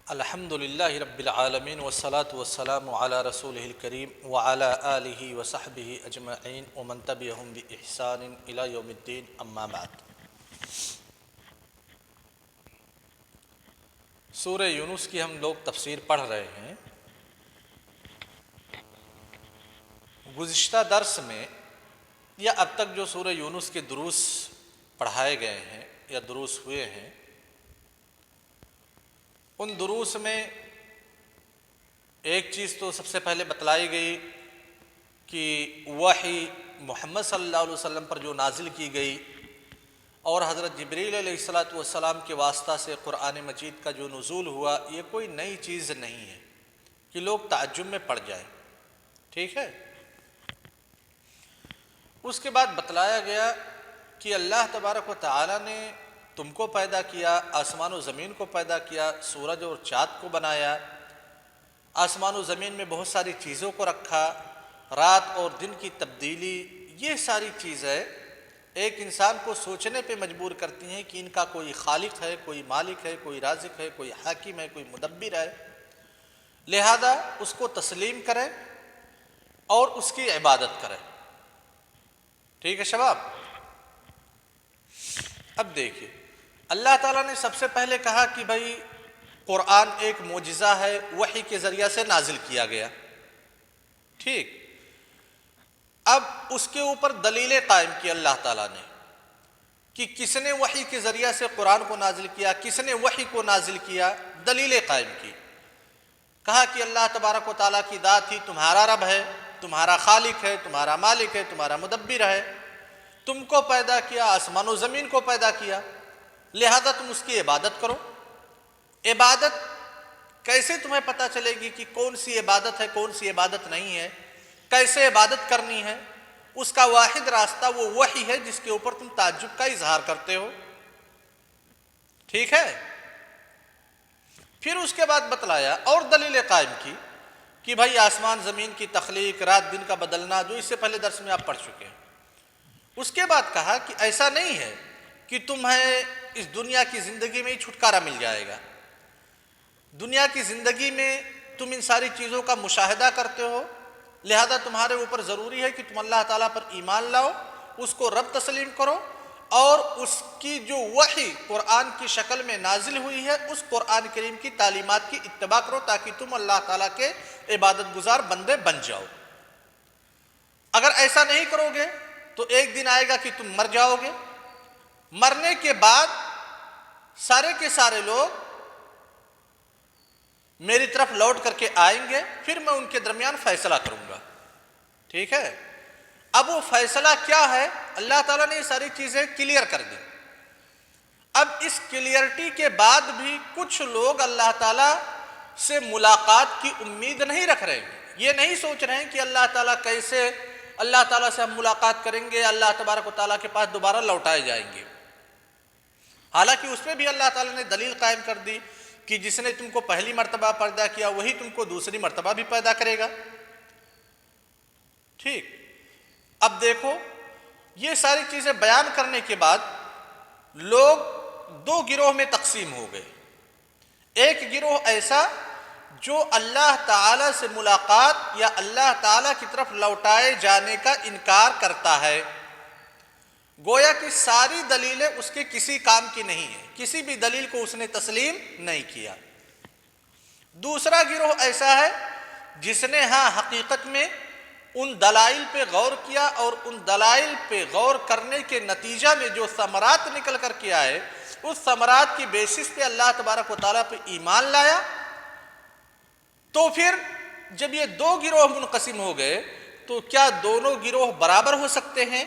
الحمد للہ رب العالمین والصلاة والسلام علی رسولہ الکریم وعلی آلہ وصحبہ اجمعین ومن تبعہم بإحسان الی یوم الدین اما بعد۔ سورہ یونس کی ہم لوگ تفسیر پڑھ رہے ہیں۔ گزشتہ درس میں یا اب تک جو سورہ یونس کے دروس پڑھائے گئے ہیں یا دروس ہوئے ہیں، ان دروس میں ایک چیز تو سب سے پہلے بتلائی گئی کہ وحی محمد صلی اللہ علیہ وسلم پر جو نازل کی گئی اور حضرت جبریل علیہ السلام کے واسطہ سے قرآن مجید کا جو نزول ہوا، یہ کوئی نئی چیز نہیں ہے کہ لوگ تعجب میں پڑ جائیں، ٹھیک ہے۔ اس کے بعد بتلایا گیا کہ اللہ تبارک و تعالی نے تم کو پیدا کیا، آسمان و زمین کو پیدا کیا، سورج اور چاند کو بنایا، آسمان و زمین میں بہت ساری چیزوں کو رکھا، رات اور دن کی تبدیلی، یہ ساری چیزیں ایک انسان کو سوچنے پہ مجبور کرتی ہیں کہ ان کا کوئی خالق ہے، کوئی مالک ہے، کوئی رازق ہے، کوئی حاکم ہے، کوئی مدبر ہے، لہذا اس کو تسلیم کریں اور اس کی عبادت کریں، ٹھیک ہے شباب۔ اب دیکھیے، اللہ تعالیٰ نے سب سے پہلے کہا کہ بھائی قرآن ایک معجزہ ہے، وحی کے ذریعہ سے نازل کیا گیا، ٹھیک۔ اب اس کے اوپر دلیلیں قائم کی اللہ تعالیٰ نے کہ کس نے وحی کے ذریعہ سے قرآن کو نازل کیا، کس نے وحی کو نازل کیا، دلیلیں قائم کی۔ کہا کہ اللہ تبارک و تعالیٰ کی ذات ہی تمہارا رب ہے، تمہارا خالق ہے، تمہارا مالک ہے، تمہارا مدبر ہے، تم کو پیدا کیا، آسمان و زمین کو پیدا کیا، لہذا تم اس کی عبادت کرو۔ عبادت کیسے تمہیں پتہ چلے گی کہ کون سی عبادت ہے، کون سی عبادت نہیں ہے، کیسے عبادت کرنی ہے؟ اس کا واحد راستہ وہ وحی ہے جس کے اوپر تم تعجب کا اظہار کرتے ہو، ٹھیک ہے۔ پھر اس کے بعد بتلایا اور دلیل قائم کی کہ بھائی آسمان زمین کی تخلیق، رات دن کا بدلنا، جو اس سے پہلے درس میں آپ پڑھ چکے ہیں۔ اس کے بعد کہا کہ ایسا نہیں ہے کہ تمہیں اس دنیا کی زندگی میں ہی چھٹکارا مل جائے گا، دنیا کی زندگی میں تم ان ساری چیزوں کا مشاہدہ کرتے ہو، لہذا تمہارے اوپر ضروری ہے کہ تم اللہ تعالیٰ پر ایمان لاؤ، اس کو رب تسلیم کرو اور اس کی جو وحی قرآن کی شکل میں نازل ہوئی ہے اس قرآن کریم کی تعلیمات کی اتباع کرو تاکہ تم اللہ تعالیٰ کے عبادت گزار بندے بن جاؤ۔ اگر ایسا نہیں کرو گے تو ایک دن آئے گا کہ تم مر جاؤ گے، مرنے کے بعد سارے کے سارے لوگ میری طرف لوٹ کر کے آئیں گے، پھر میں ان کے درمیان فیصلہ کروں گا، ٹھیک ہے۔ اب وہ فیصلہ کیا ہے؟ اللہ تعالیٰ نے یہ ساری چیزیں کلیئر کر دی۔ اب اس کلیئرٹی کے بعد بھی کچھ لوگ اللہ تعالیٰ سے ملاقات کی امید نہیں رکھ رہے ہیں، یہ نہیں سوچ رہے ہیں کہ اللہ تعالیٰ کیسے اللہ تعالیٰ سے ہم ملاقات کریں گے، اللہ تبارک و تعالیٰ کے پاس دوبارہ لوٹائے جائیں گے۔ حالانکہ اس میں بھی اللہ تعالیٰ نے دلیل قائم کر دی کہ جس نے تم کو پہلی مرتبہ پیدا کیا وہی تم کو دوسری مرتبہ بھی پیدا کرے گا، ٹھیک۔ اب دیکھو، یہ ساری چیزیں بیان کرنے کے بعد لوگ دو گروہ میں تقسیم ہو گئے۔ ایک گروہ ایسا جو اللہ تعالیٰ سے ملاقات یا اللہ تعالیٰ کی طرف لوٹائے جانے کا انکار کرتا ہے، گویا کہ ساری دلیلیں اس کے کسی کام کی نہیں ہیں، کسی بھی دلیل کو اس نے تسلیم نہیں کیا۔ دوسرا گروہ ایسا ہے جس نے حقیقت میں ان دلائل پہ غور کیا اور ان دلائل پہ غور کرنے کے نتیجہ میں جو ثمرات نکل کر کے آئے، اس ثمرات کی بیسس پہ اللہ تبارک و تعالیٰ پہ ایمان لایا۔ تو پھر جب یہ دو گروہ منقسم ہو گئے تو کیا دونوں گروہ برابر ہو سکتے ہیں؟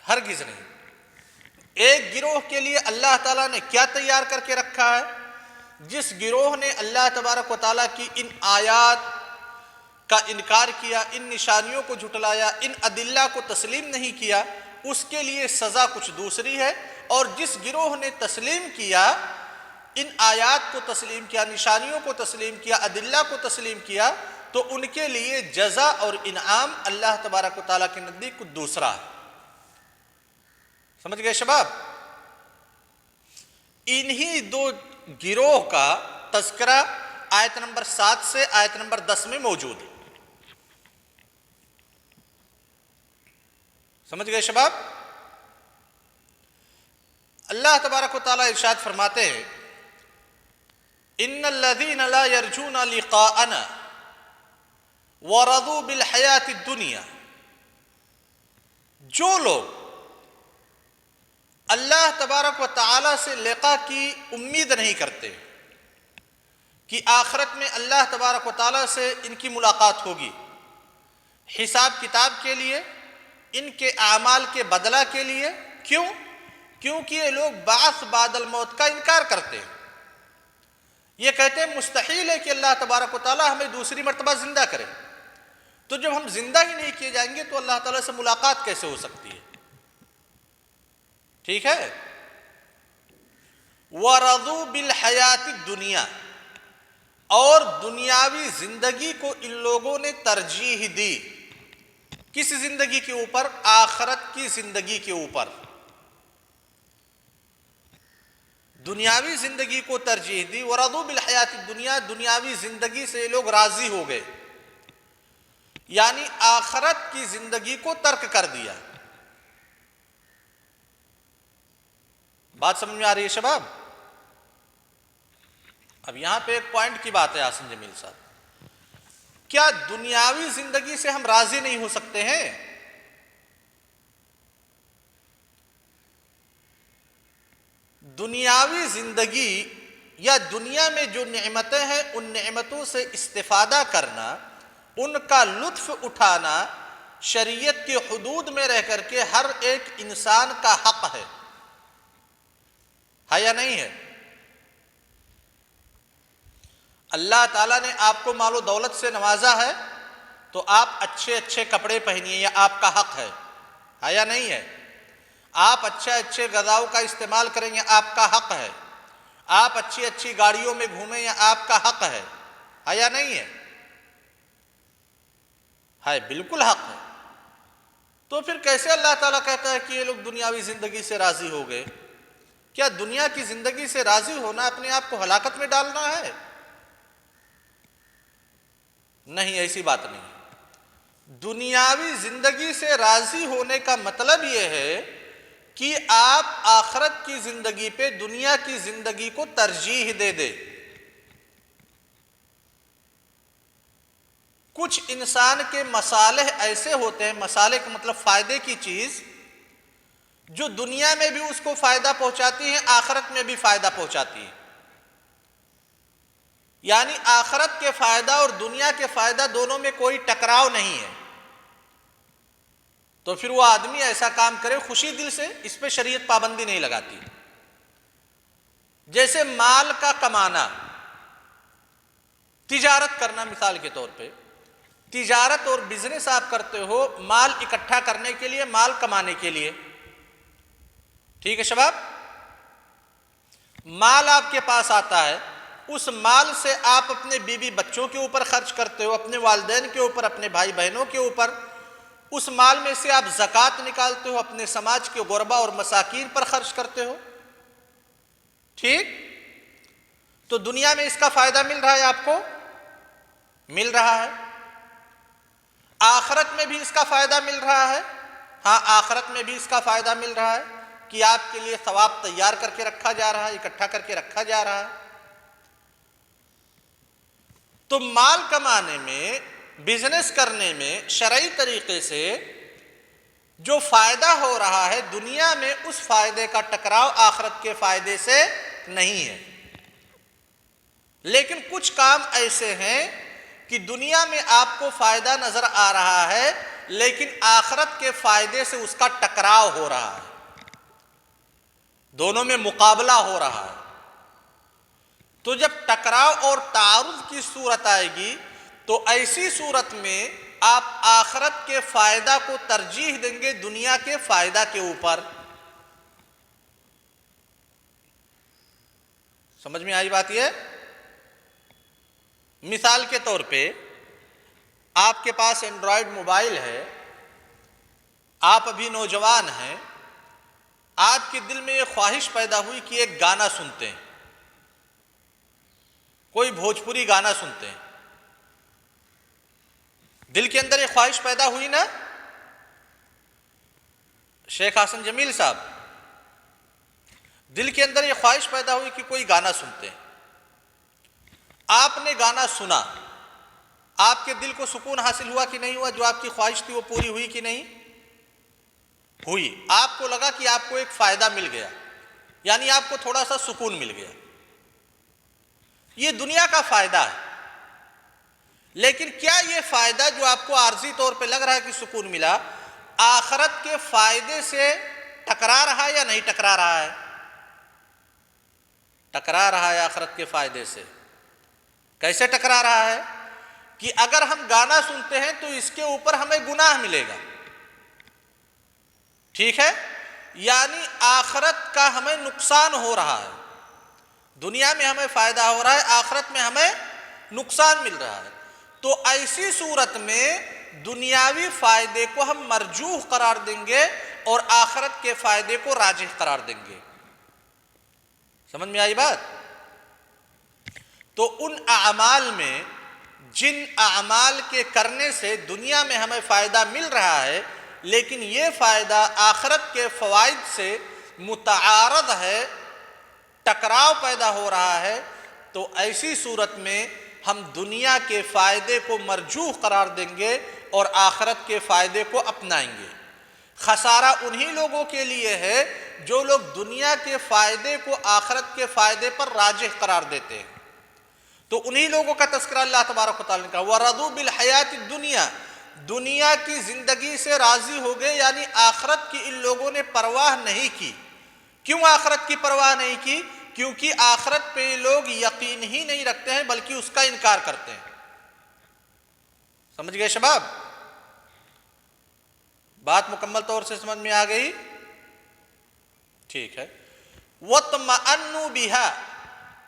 ہرگز نہیں۔ ایک گروہ کے لیے اللہ تعالیٰ نے کیا تیار کر کے رکھا ہے؟ جس گروہ نے اللہ تبارک و تعالیٰ کی ان آیات کا انکار کیا، ان نشانیوں کو جھٹلایا، ان ادلہ کو تسلیم نہیں کیا، اس کے لیے سزا کچھ دوسری ہے۔ اور جس گروہ نے تسلیم کیا، ان آیات کو تسلیم کیا، نشانیوں کو تسلیم کیا، ادلہ کو تسلیم کیا، تو ان کے لیے جزا اور انعام اللہ تبارک و تعالیٰ کے نزدیک کچھ دوسرا ہے۔ سمجھ گئے شباب؟ انہی دو گروہ کا تذکرہ آیت نمبر 7 سے آیت نمبر 10 میں موجود ہے. سمجھ گئے شباب؟ اللہ تبارک و تعالیٰ ارشاد فرماتے ہیں ان الذین لا یرجون لقاءنا ورضوا بالحیات الدنیا، جو لوگ اللہ تبارک و تعالیٰ سے لقاء کی امید نہیں کرتے کہ آخرت میں اللہ تبارک و تعالیٰ سے ان کی ملاقات ہوگی، حساب کتاب کے لیے، ان کے اعمال کے بدلہ کے لیے. کیوں؟ کیونکہ یہ لوگ بعث بعد الموت کا انکار کرتے ہیں. یہ کہتے ہیں مستحیل ہے کہ اللہ تبارک و تعالیٰ ہمیں دوسری مرتبہ زندہ کرے. تو جب ہم زندہ ہی نہیں کیے جائیں گے تو اللہ تعالیٰ سے ملاقات کیسے ہو سکتی ہے؟ ٹھیک ہے. وَرَضُوا بِالْحَيَاةِ الدُّنْيَا، اور دنیاوی زندگی کو ان لوگوں نے ترجیح دی. کس زندگی کے اوپر؟ آخرت کی زندگی کے اوپر. دنیاوی زندگی کو ترجیح دی. وَرَضُوا بِالْحَيَاةِ الدُّنْيَا، دنیاوی زندگی سے یہ لوگ راضی ہو گئے، یعنی آخرت کی زندگی کو ترک کر دیا. بات سمجھ میں آ رہی ہے شباب؟ اب یہاں پہ ایک پوائنٹ کی بات ہے آسن جمیل صاحب، کیا دنیاوی زندگی سے ہم راضی نہیں ہو سکتے ہیں؟ دنیاوی زندگی یا دنیا میں جو نعمتیں ہیں ان نعمتوں سے استفادہ کرنا، ان کا لطف اٹھانا شریعت کے حدود میں رہ کر کے ہر ایک انسان کا حق ہے یا نہیں ہے؟ اللہ تعالیٰ نے آپ کو مال و دولت سے نوازا ہے تو آپ اچھے اچھے کپڑے پہنیے، یہ آپ کا حق ہے یا نہیں ہے؟ آپ اچھے غذاؤں کا استعمال کریں، یہ آپ کا حق ہے. آپ اچھی اچھی گاڑیوں میں گھومیں، یہ آپ کا حق ہے یا نہیں ہے؟ ہے، بالکل حق ہے. تو پھر کیسے اللہ تعالیٰ کہتا ہے کہ یہ لوگ دنیاوی زندگی سے راضی ہو گئے؟ کیا دنیا کی زندگی سے راضی ہونا اپنے آپ کو ہلاکت میں ڈالنا ہے؟ نہیں، ایسی بات نہیں. دنیاوی زندگی سے راضی ہونے کا مطلب یہ ہے کہ آپ آخرت کی زندگی پہ دنیا کی زندگی کو ترجیح دے دیں. کچھ انسان کے مصالح ایسے ہوتے ہیں، مصالح کا مطلب فائدے کی چیز، جو دنیا میں بھی اس کو فائدہ پہنچاتی ہیں، آخرت میں بھی فائدہ پہنچاتی ہیں. یعنی آخرت کے فائدہ اور دنیا کے فائدہ دونوں میں کوئی ٹکراؤ نہیں ہے. تو پھر وہ آدمی ایسا کام کرے خوشی دل سے، اس پہ شریعت پابندی نہیں لگاتی. جیسے مال کا کمانا، تجارت کرنا، مثال کے طور پہ تجارت اور بزنس آپ کرتے ہو مال اکٹھا کرنے کے لیے، مال کمانے کے لیے. ٹھیک ہے شباب؟ مال آپ کے پاس آتا ہے، اس مال سے آپ اپنے بیوی بچوں کے اوپر خرچ کرتے ہو، اپنے والدین کے اوپر، اپنے بھائی بہنوں کے اوپر. اس مال میں سے آپ زکوٰۃ نکالتے ہو، اپنے سماج کے غربا اور مساکین پر خرچ کرتے ہو. ٹھیک؟ تو دنیا میں اس کا فائدہ مل رہا ہے آپ کو؟ مل رہا ہے. آخرت میں بھی اس کا فائدہ مل رہا ہے؟ ہاں، آخرت میں بھی اس کا فائدہ مل رہا ہے کہ آپ کے لیے ثواب تیار کر کے رکھا جا رہا ہے، اکٹھا کر کے رکھا جا رہا ہے. تو مال کمانے میں، بزنس کرنے میں شرعی طریقے سے جو فائدہ ہو رہا ہے، دنیا میں اس فائدے کا ٹکراؤ آخرت کے فائدے سے نہیں ہے. لیکن کچھ کام ایسے ہیں کہ دنیا میں آپ کو فائدہ نظر آ رہا ہے لیکن آخرت کے فائدے سے اس کا ٹکراؤ ہو رہا ہے، دونوں میں مقابلہ ہو رہا ہے. تو جب ٹکراؤ اور تعارض کی صورت آئے گی تو ایسی صورت میں آپ آخرت کے فائدہ کو ترجیح دیں گے دنیا کے فائدہ کے اوپر. سمجھ میں آئی بات یہ؟ مثال کے طور پہ آپ کے پاس اینڈرائیڈ موبائل ہے، آپ ابھی نوجوان ہیں، آپ کے دل میں یہ خواہش پیدا ہوئی کہ ایک گانا سنتے ہیں. کوئی بھوجپوری گانا سنتے ہیں، دل کے اندر یہ خواہش پیدا ہوئی نا شیخ حسن جمیل صاحب، دل کے اندر یہ خواہش پیدا ہوئی کہ کوئی گانا سنتے ہیں، آپ نے گانا سنا، آپ کے دل کو سکون حاصل ہوا کہ نہیں ہوا؟ جو آپ کی خواہش تھی وہ پوری ہوئی کہ نہیں ہوئی؟ آپ کو لگا کہ آپ کو ایک فائدہ مل گیا، یعنی آپ کو تھوڑا سا سکون مل گیا، یہ دنیا کا فائدہ ہے۔ لیکن کیا یہ فائدہ جو آپ کو عارضی طور پہ لگ رہا ہے کہ سکون ملا، آخرت کے فائدے سے ٹکرا رہا ہے یا نہیں ٹکرا رہا ہے؟ ٹکرا رہا ہے آخرت کے فائدے سے۔ کیسے ٹکرا رہا ہے؟ کہ اگر ہم گانا سنتے ہیں تو اس کے اوپر ہمیں گناہ ملے گا، ٹھیک ہے؟ یعنی آخرت کا ہمیں نقصان ہو رہا ہے، دنیا میں ہمیں فائدہ ہو رہا ہے، آخرت میں ہمیں نقصان مل رہا ہے۔ تو ایسی صورت میں دنیاوی فائدے کو ہم مرجوح قرار دیں گے اور آخرت کے فائدے کو راجح قرار دیں گے۔ سمجھ میں آئی بات؟ تو ان اعمال میں جن اعمال کے کرنے سے دنیا میں ہمیں فائدہ مل رہا ہے لیکن یہ فائدہ آخرت کے فوائد سے متعارض ہے، ٹکراؤ پیدا ہو رہا ہے، تو ایسی صورت میں ہم دنیا کے فائدے کو مرجوح قرار دیں گے اور آخرت کے فائدے کو اپنائیں گے۔ خسارہ انہی لوگوں کے لیے ہے جو لوگ دنیا کے فائدے کو آخرت کے فائدے پر راجح قرار دیتے ہیں۔ تو انہی لوگوں کا تذکرہ اللہ تبارک و تعالیٰ نے کہا وَرَضُوا بِالْحَيَاةِ الدُّنْيَا، دنیا کی زندگی سے راضی ہو گئے، یعنی آخرت کی ان لوگوں نے پرواہ نہیں کی۔ کیوں آخرت کی پرواہ نہیں کی؟ کیونکہ آخرت پہ لوگ یقین ہی نہیں رکھتے ہیں بلکہ اس کا انکار کرتے ہیں۔ سمجھ گئے شباب؟ بات مکمل طور سے سمجھ میں آ گئی؟ ٹھیک ہے۔ وَاطْمَأَنُّوا بِهَا،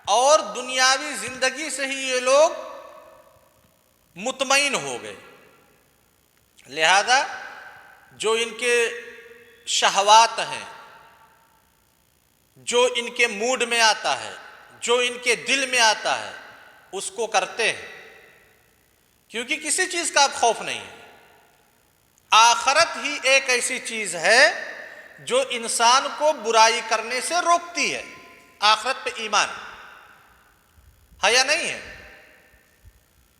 اور دنیاوی زندگی سے ہی یہ لوگ مطمئن ہو گئے، لہذا جو ان کے شہوات ہیں، جو ان کے موڈ میں آتا ہے، جو ان کے دل میں آتا ہے اس کو کرتے ہیں، کیونکہ کسی چیز کا اب خوف نہیں ہے۔ آخرت ہی ایک ایسی چیز ہے جو انسان کو برائی کرنے سے روکتی ہے۔ آخرت پہ ایمان ہے یا نہیں ہے؟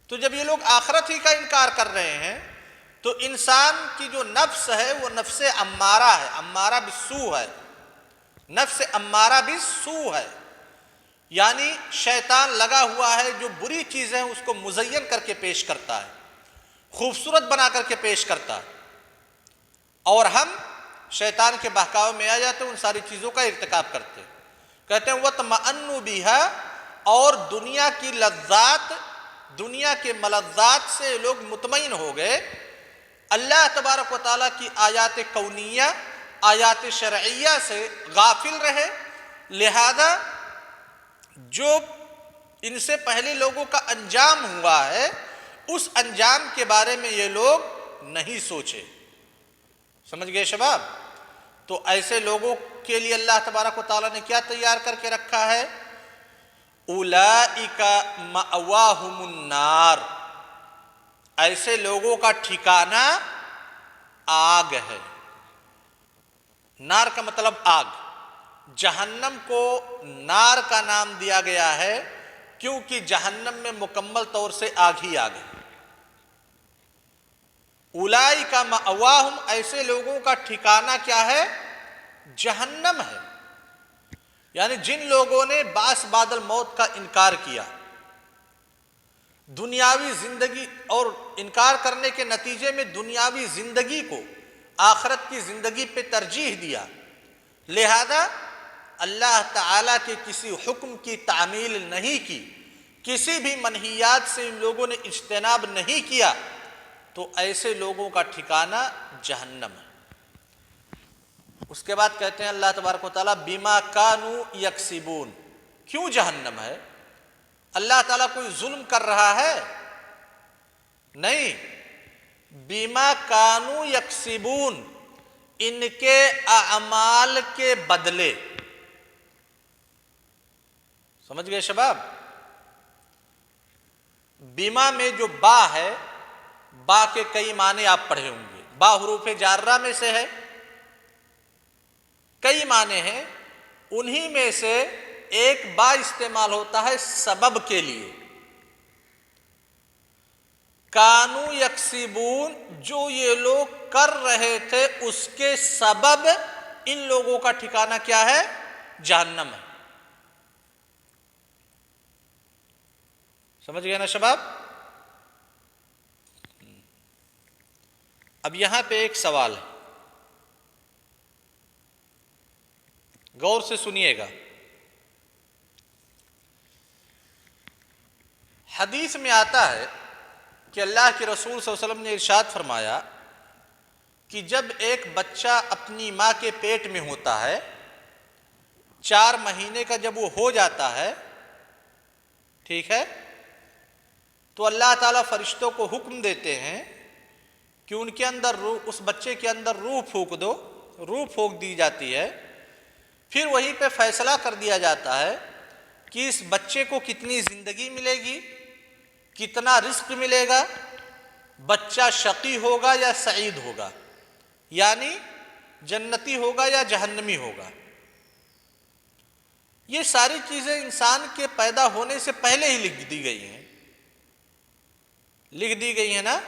تو جب یہ لوگ آخرت ہی کا انکار کر رہے ہیں تو انسان کی جو نفس ہے وہ نفس امارہ ہے، امارہ بالسوء ہے، نفس امارہ بالسوء ہے، یعنی شیطان لگا ہوا ہے جو بری چیزیں اس کو مزین کر کے پیش کرتا ہے، خوبصورت بنا کر کے پیش کرتا ہے، اور ہم شیطان کے بہکاوے میں آ جاتے ہیں، ان ساری چیزوں کا ارتکاب کرتے ہیں۔ کہتے ہیں وَاطْمَأَنُّوا بِهَا، اور دنیا کی لذات، دنیا کے ملذات سے لوگ مطمئن ہو گئے، اللہ تبارک و تعالیٰ کی آیات کونیہ، آیات شرعیہ سے غافل رہے، لہذا جو ان سے پہلے لوگوں کا انجام ہوا ہے اس انجام کے بارے میں یہ لوگ نہیں سوچے۔ سمجھ گئے شباب؟ تو ایسے لوگوں کے لیے اللہ تبارک و تعالیٰ نے کیا تیار کر کے رکھا ہے؟ اولئک مأواہم النار، ایسے لوگوں کا ٹھکانہ آگ ہے۔ نار کا مطلب آگ، جہنم کو نار کا نام دیا گیا ہے کیونکہ جہنم میں مکمل طور سے آگ ہی آگ ہے۔ اولئک مأواہم، ایسے لوگوں کا ٹھکانہ کیا ہے؟ جہنم ہے۔ یعنی جن لوگوں نے بعث بعد الموت کا انکار کیا، دنیاوی زندگی اور انکار کرنے کے نتیجے میں دنیاوی زندگی کو آخرت کی زندگی پہ ترجیح دیا، لہذا اللہ تعالیٰ کے کسی حکم کی تعمیل نہیں کی، کسی بھی منہیات سے ان لوگوں نے اجتناب نہیں کیا، تو ایسے لوگوں کا ٹھکانہ جہنم ہے۔ اس کے بعد کہتے ہیں اللہ تبارک و تعالیٰ بما کانوا یکسبون، کیوں جہنم ہے؟ اللہ تعالیٰ کوئی ظلم کر رہا ہے؟ نہیں، بما کانوا یکسبون، ان کے اعمال کے بدلے۔ سمجھ گئے شباب؟ بیما میں جو با ہے، با کے کئی معنی آپ پڑھے ہوں گے، با حروف جارہ میں سے ہے، کئی معنی ہیں، انہی میں سے ایک با استعمال ہوتا ہے سبب کے لیے۔ کانو یکسبون، جو یہ لوگ کر رہے تھے اس کے سبب ان لوگوں کا ٹھکانہ کیا ہے؟ جہنم ہے۔ سمجھ گئے نا شباب؟ اب یہاں پہ ایک سوال ہے، غور سے سنیے گا۔ حدیث میں آتا ہے کہ اللہ کے رسول صلی اللہ علیہ وسلم نے ارشاد فرمایا کہ جب ایک بچہ اپنی ماں کے پیٹ میں ہوتا ہے، 4 مہینے کا جب وہ ہو جاتا ہے، ٹھیک ہے، تو اللہ تعالیٰ فرشتوں کو حکم دیتے ہیں کہ ان کے اندر روح، اس بچے کے اندر روح پھونک دو، روح پھونک دی جاتی ہے۔ پھر وہیں پہ فیصلہ کر دیا جاتا ہے کہ اس بچے کو کتنی زندگی ملے گی، کتنا رزق ملے گا، بچہ شقی ہوگا یا سعید ہوگا، یعنی جنتی ہوگا یا جہنمی ہوگا۔ یہ ساری چیزیں انسان کے پیدا ہونے سے پہلے ہی لکھ دی گئی ہیں، لکھ دی گئی ہیں نا؟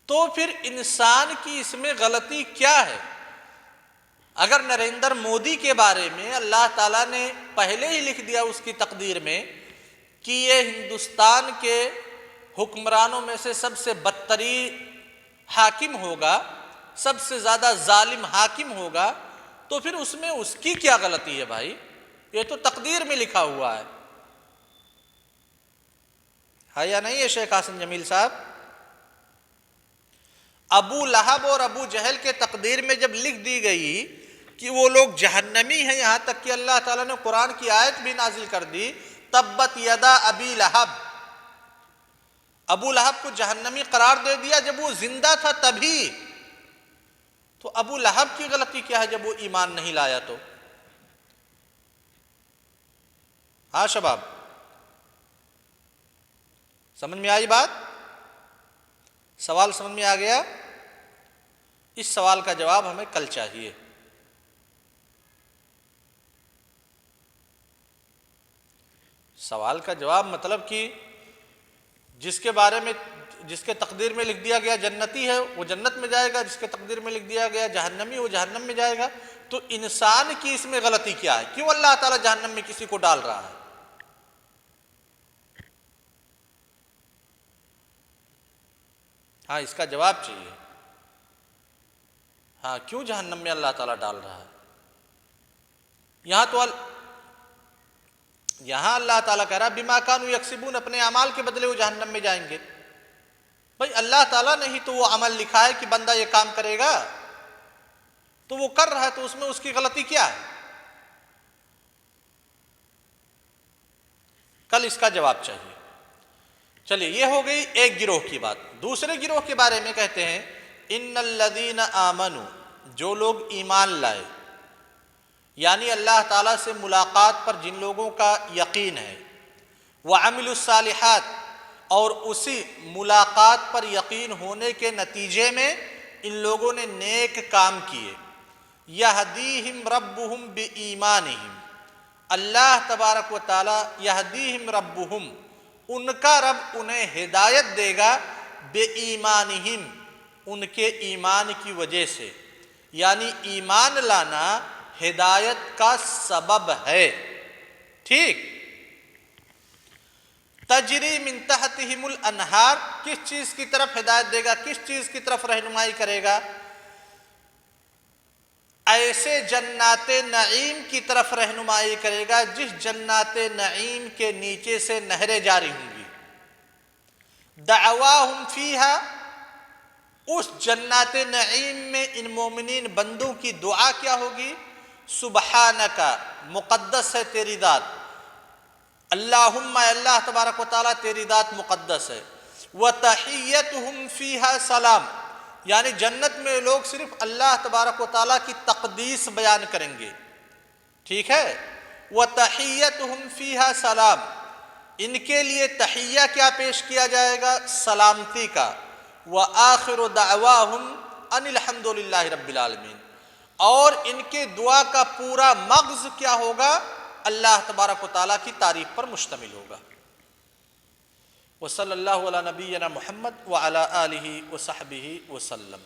تو پھر انسان کی اس میں غلطی کیا ہے؟ اگر نریندر مودی کے بارے میں اللہ تعالیٰ نے پہلے ہی لکھ دیا اس کی تقدیر میں کہ یہ ہندوستان کے حکمرانوں میں سے سب سے بدترین حاکم ہوگا، سب سے زیادہ ظالم حاکم ہوگا، تو پھر اس میں اس کی کیا غلطی ہے بھائی؟ یہ تو تقدیر میں لکھا ہوا ہے یا نہیں ہے شیخ حسن جمیل صاحب؟ ابو لہب اور ابو جہل کے تقدیر میں جب لکھ دی گئی کہ وہ لوگ جہنمی ہیں، یہاں تک کہ اللہ تعالیٰ نے قرآن کی آیت بھی نازل کر دی، تبت یدا ابی لہب، ابو لہب کو جہنمی قرار دے دیا جب وہ زندہ تھا تبھی، تو ابو لہب کی غلطی کیا ہے جب وہ ایمان نہیں لایا؟ تو ہاں شباب، سمجھ میں آئی بات؟ سوال سمجھ میں آ گیا؟ اس سوال کا جواب ہمیں کل چاہیے۔ سوال کا جواب مطلب کہ جس کے بارے میں، جس کے تقدیر میں لکھ دیا گیا جنتی ہے وہ جنت میں جائے گا، جس کے تقدیر میں لکھ دیا گیا جہنمی وہ جہنم میں جائے گا، تو انسان کی اس میں غلطی کیا ہے؟ کیوں اللہ تعالیٰ جہنم میں کسی کو ڈال رہا ہے؟ ہاں اس کا جواب چاہیے، ہاں کیوں جہنم میں اللہ تعالیٰ ڈال رہا ہے؟ یہاں اللہ تعالیٰ کہہ رہا ہے بما کانوا یکسبون، اپنے اعمال کے بدلے وہ جہنم میں جائیں گے۔ بھائی اللہ تعالیٰ نے ہی تو وہ عمل لکھا ہے کہ بندہ یہ کام کرے گا، تو وہ کر رہا ہے، تو اس میں اس کی غلطی کیا ہے؟ کل اس کا جواب چاہیے۔ چلیے یہ ہو گئی ایک گروہ کی بات۔ دوسرے گروہ کے بارے میں کہتے ہیں ان الذین آمنوا، جو لوگ ایمان لائے، یعنی اللہ تعالیٰ سے ملاقات پر جن لوگوں کا یقین ہے، وعملوا الصالحات، اور اسی ملاقات پر یقین ہونے کے نتیجے میں ان لوگوں نے نیک کام کیے، یہدیہم ربہم بایمانہم، اللہ تبارک و تعالی یہدیہم ربہم، ان کا رب انہیں ہدایت دے گا، بایمانہم، ان کے ایمان کی وجہ سے، یعنی ایمان لانا ہدایت کا سبب ہے، ٹھیک؟ تجری من تحتہم الانہار، کس چیز کی طرف ہدایت دے گا، کس چیز کی طرف رہنمائی کرے گا؟ ایسے جنات نعیم کی طرف رہنمائی کرے گا جس جنات نعیم کے نیچے سے نہریں جاری ہوں گی۔ دعواہم فیہا، اس جنات نعیم میں ان مومنین بندوں کی دعا کیا ہوگی؟ سبحانکا، مقدس ہے تیری ذات، اللہم، اللہ تبارک و تعالیٰ تیری ذات مقدس ہے، وتحیتہم فیہا سلام، یعنی جنت میں لوگ صرف اللہ تبارک و تعالیٰ کی تقدیس بیان کریں گے، ٹھیک ہے؟ وتحیتہم فیہا سلام، ان کے لیے تحیہ کیا پیش کیا جائے گا؟ سلامتی کا. وآخر دعواہم ان الحمد للہ رب العالمین. اور ان کے دعا کا پورا مغز کیا ہوگا؟ اللہ تبارک و تعالیٰ کی تعریف پر مشتمل ہوگا. وصلی اللہ علی نبینا محمد وعلی آلہ وصحبہ وسلم.